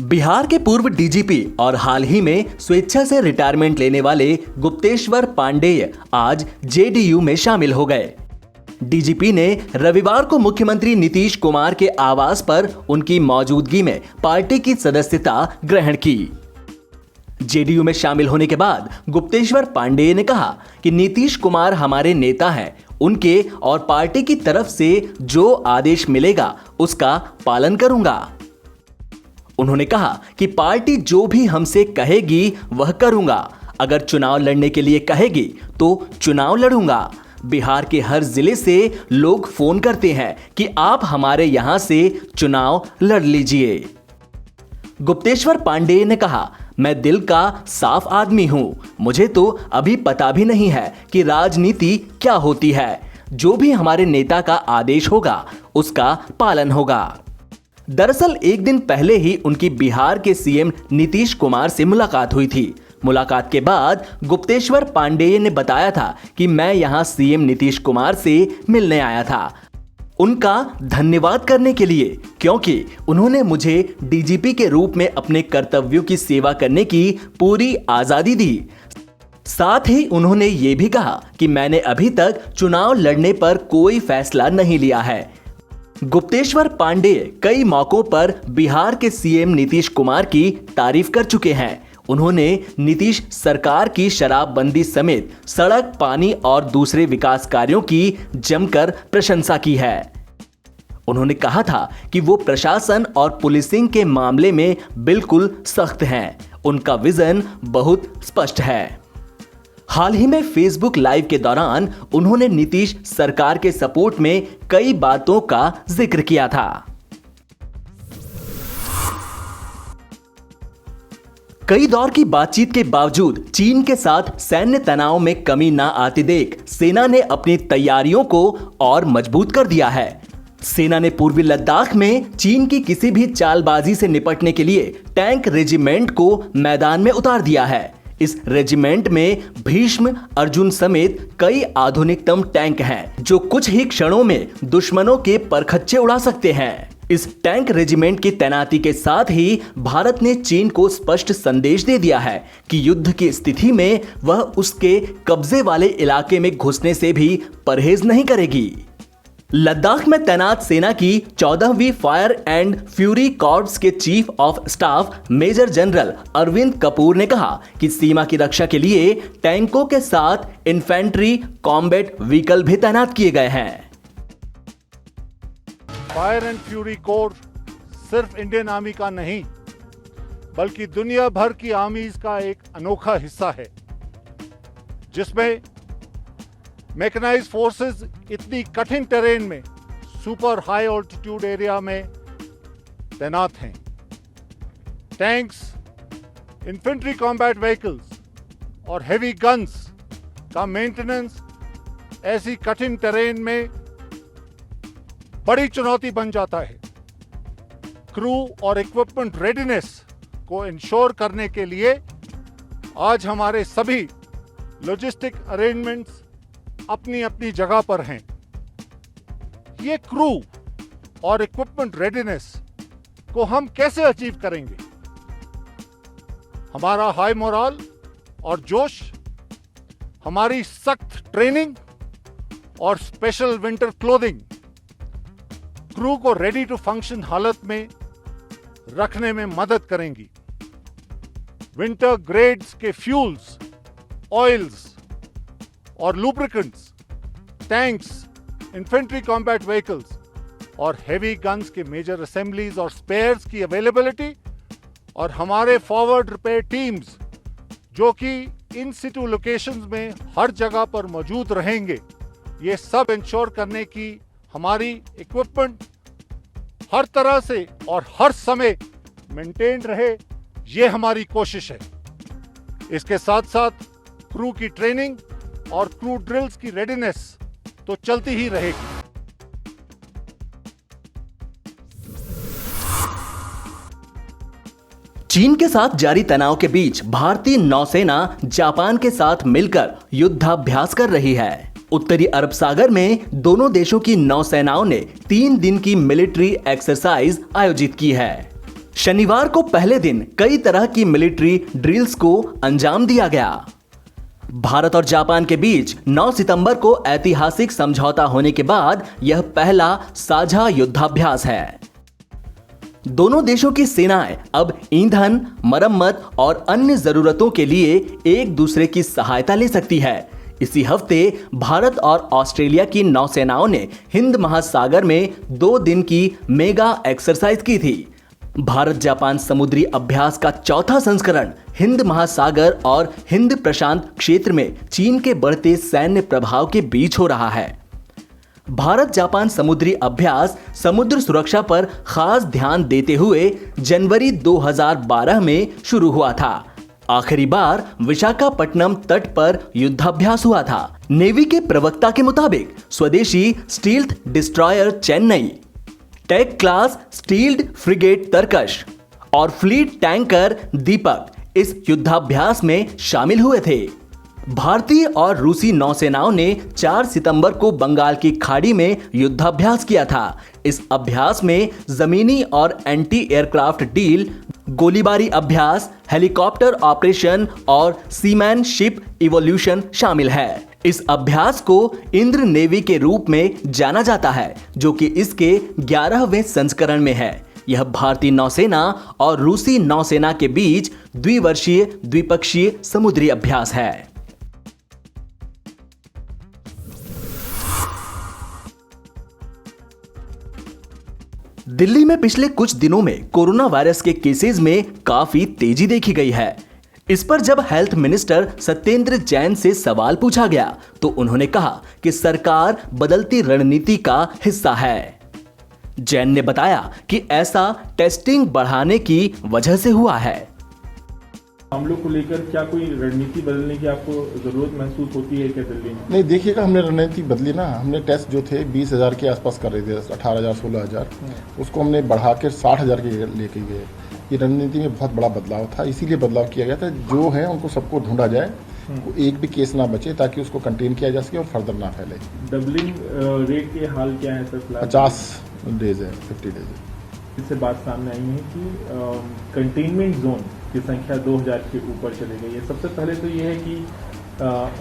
बिहार के पूर्व डीजीपी और हाल ही में स्वेच्छा से रिटायरमेंट लेने वाले गुप्तेश्वर पांडेय आज जेडीयू में शामिल हो गए। डीजीपी ने रविवार को मुख्यमंत्री नीतीश कुमार के आवास पर उनकी मौजूदगी में पार्टी की सदस्यता ग्रहण की। जेडीयू में शामिल होने के बाद गुप्तेश्वर पांडेय ने कहा कि नीतीश कुमार हमारे नेता हैं, उनके और पार्टी की तरफ से जो आदेश मिलेगा उसका पालन करूंगा। उन्होंने कहा कि पार्टी जो भी हमसे कहेगी वह करूंगा। अगर चुनाव लड़ने के लिए कहेगी तो चुनाव लड़ूंगा। बिहार के हर जिले से लोग फोन करते हैं कि आप हमारे यहां से चुनाव लड़ लीजिए। गुप्तेश्वर पांडेय ने कहा, मैं दिल का साफ आदमी हूं। मुझे तो अभी पता भी नहीं है कि राजनीति क्या होती है। जो भी हमारे नेता का आदेश होगा उसका पालन होगा। दरअसल एक दिन पहले ही उनकी बिहार के सीएम नीतीश कुमार से मुलाकात हुई थी। मुलाकात के बाद गुप्तेश्वर पांडेय ने बताया था कि मैं यहां सीएम नीतीश कुमार से मिलने आया था, उनका धन्यवाद करने के लिए, क्योंकि उन्होंने मुझे डीजीपी के रूप में अपने कर्तव्यों की सेवा करने की पूरी आजादी दी। साथ ही उन्होंने ये भी कहा कि मैंने अभी तक चुनाव लड़ने पर कोई फैसला नहीं लिया है। गुप्तेश्वर पांडेय कई मौकों पर बिहार के सीएम नीतीश कुमार की तारीफ कर चुके हैं। उन्होंने नीतीश सरकार की शराबबंदी समेत सड़क, पानी और दूसरे विकास कार्यों की जमकर प्रशंसा की है। उन्होंने कहा था कि वो प्रशासन और पुलिसिंग के मामले में बिल्कुल सख्त हैं। उनका विजन बहुत स्पष्ट है। हाल ही में फेसबुक लाइव के दौरान उन्होंने नीतीश सरकार के सपोर्ट में कई बातों का जिक्र किया था। कई दौर की बातचीत के बावजूद चीन के साथ सैन्य तनाव में कमी न आती देख सेना ने अपनी तैयारियों को और मजबूत कर दिया है। सेना ने पूर्वी लद्दाख में चीन की किसी भी चालबाजी से निपटने के लिए टैंक रेजिमेंट को मैदान में उतार दिया है। इस रेजिमेंट में भीष्म, अर्जुन समेत कई आधुनिकतम टैंक हैं, जो कुछ ही क्षणों में दुश्मनों के परखच्चे उड़ा सकते हैं। इस टैंक रेजिमेंट की तैनाती के साथ ही भारत ने चीन को स्पष्ट संदेश दे दिया है कि युद्ध की स्थिति में वह उसके कब्जे वाले इलाके में घुसने से भी परहेज नहीं करेगी। लद्दाख में तैनात सेना की 14वीं फायर एंड फ्यूरी कॉर्प्स के chief of staff major general Arvind Kapoor ने कहा कि सीमा की रक्षा के लिए टैंकों के साथ इन्फेंट्री कॉम्बैट व्हीकल भी तैनात किए गए हैं। फायर एंड फ्यूरी कोर सिर्फ इंडियन आर्मी का नहीं, बल्कि दुनिया भर की आर्मीज का एक अनोखा हिस्सा है, जिसमें मैकेनाइज्ड फोर्सेस इतनी कठिन टेरेन में सुपर हाई ऑल्टीट्यूड एरिया में तैनात हैं। टैंक्स, इन्फेंट्री कॉम्बैट व्हीकल्स और हेवी गन्स का मेंटेनेंस ऐसी कठिन टेरेन में बड़ी चुनौती बन जाता है। क्रू और इक्विपमेंट रेडीनेस को इंश्योर करने के लिए आज हमारे सभी लॉजिस्टिक अरेंजमेंट्स अपनी अपनी जगह पर हैं। ये क्रू और इक्विपमेंट रेडीनेस को हम कैसे अचीव करेंगे? हमारा हाई मोरल और जोश, हमारी सख्त ट्रेनिंग और स्पेशल विंटर क्लोथिंग क्रू को रेडी टू फंक्शन हालत में रखने में मदद करेंगी। विंटर ग्रेड्स के फ्यूल्स, ऑयल्स और lubricants, tanks, infantry combat vehicles और हेवी गन्स के मेजर असेंबलीज और स्पेयर्स की अवेलेबिलिटी और हमारे फॉरवर्ड रिपेयर टीम्स जो कि इन सिटू लोकेशंस में हर जगह पर मौजूद रहेंगे, ये सब इंश्योर करने की हमारी इक्विपमेंट हर तरह से और हर समय मेंटेन रहे, ये हमारी कोशिश है। इसके साथ साथ क्रू की ट्रेनिंग और क्रू ड्रिल्स की रेडीनेस तो चलती ही रहेगी। चीन के साथ जारी तनाव के बीच भारतीय नौसेना जापान के साथ मिलकर युद्धाभ्यास कर रही है। उत्तरी अरब सागर में दोनों देशों की नौसेनाओं ने 3 दिन की मिलिट्री एक्सरसाइज आयोजित की है। शनिवार को पहले दिन कई तरह की मिलिट्री ड्रिल्स को अंजाम दिया गया। भारत और जापान के बीच 9 सितंबर को ऐतिहासिक समझौता होने के बाद यह पहला साझा युद्धाभ्यास है। दोनों देशों की सेनाएं अब ईंधन, मरम्मत और अन्य जरूरतों के लिए एक दूसरे की सहायता ले सकती है। इसी हफ्ते भारत और ऑस्ट्रेलिया की नौसेनाओं ने हिंद महासागर में 2 दिन की मेगा एक्सरसाइज की थी। भारत जापान समुद्री अभ्यास का चौथा संस्करण हिंद महासागर और हिंद प्रशांत क्षेत्र में चीन के बढ़ते सैन्य प्रभाव के बीच हो रहा है। भारत जापान समुद्री अभ्यास समुद्र सुरक्षा पर खास ध्यान देते हुए जनवरी 2012 में शुरू हुआ था। आखिरी बार विशाखापट्टनम तट पर युद्धाभ्यास हुआ था। नेवी के प्रवक्ता के मुताबिक स्वदेशी स्टील्थ डिस्ट्रॉयर चेन्नई, टैग क्लास स्टील्ड फ्रिगेट तरकश और फ्लीट टैंकर दीपक इस युद्धाभ्यास में शामिल हुए थे। भारतीय और रूसी नौसेनाओं ने 4 सितंबर को बंगाल की खाड़ी में युद्धाभ्यास किया था। इस अभ्यास में जमीनी और एंटी एयरक्राफ्ट डील, गोलीबारी अभ्यास, हेलीकॉप्टर ऑपरेशन और सीमैन शिप इवोल्यूशन शामिल है। इस अभ्यास को इंद्र नेवी के रूप में जाना जाता है, जो कि इसके 11वें संस्करण में है। यह भारतीय नौसेना और रूसी नौसेना के बीच द्विवर्षीय द्विपक्षीय समुद्री अभ्यास है। दिल्ली में पिछले कुछ दिनों में कोरोना वायरस के केसेस में काफी तेजी देखी गई है। इस पर जब हेल्थ मिनिस्टर सत्येंद्र जैन से सवाल पूछा गया तो उन्होंने कहा कि सरकार बदलती रणनीति का हिस्सा है। जैन ने बताया कि ऐसा टेस्टिंग बढ़ाने की वजह से हुआ है। मामलों को लेकर क्या कोई रणनीति बदलने की आपको जरूरत महसूस होती है क्या दिल्ली में? नहीं, देखिएगा, हमने रणनीति बदली ना। हमने टेस्ट जो थे 20,000 के आसपास कर रहे थे, 18,000 16,000, उसको हमने बढ़ा कर 60,000 के लेके गए। ये रणनीति में बहुत बड़ा बदलाव था, इसीलिए बदलाव किया गया था। जो है उनको सबको ढूंढा जाए, एक भी केस ना बचे, ताकि उसको कंटेन किया जा सके और फर्दर ना फैले। डबलिंग रेट के हाल क्या है सर? 50 डेज है, 50 डेज है। इससे बात सामने आई है कि कंटेनमेंट जोन की संख्या 2000 के ऊपर चली गई है। सबसे पहले तो ये है कि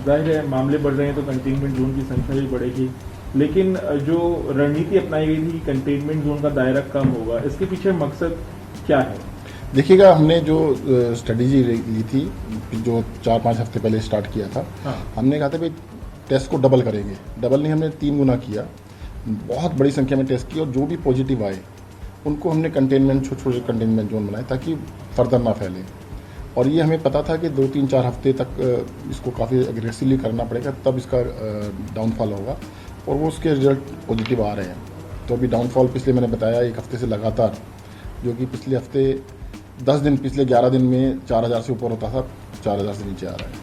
जाहिर है मामले बढ़ रहे हैं तो कंटेनमेंट जोन की संख्या भी बढ़ेगी, लेकिन जो रणनीति अपनाई गई थी कंटेनमेंट जोन का दायरा कम होगा, इसके पीछे मकसद क्या है? देखिएगा, हमने जो स्ट्रेटेजी ली थी, जो 4-5 हफ्ते पहले स्टार्ट किया था, हमने कहा था भाई टेस्ट को डबल करेंगे। डबल नहीं, हमने 3 गुना किया। बहुत बड़ी संख्या में टेस्ट किए और जो भी पॉजिटिव आए उनको हमने कंटेनमेंट, छोटे कंटेनमेंट जोन बनाए ताकि फर्दर ना फैले। और ये हमें पता था कि 2-3-4 हफ्ते तक इसको काफ़ी एग्रेसिवली करना पड़ेगा, तब इसका डाउनफॉल होगा, और वो उसके रिजल्ट पॉजिटिव आ रहे हैं। तो अभी डाउनफॉल पिछले मैंने बताया 1 हफ्ते से लगातार, जो कि पिछले हफ्ते 10 दिन, पिछले 11 दिन में 4,000 से ऊपर होता था, 4,000 से नीचे आ रहा है।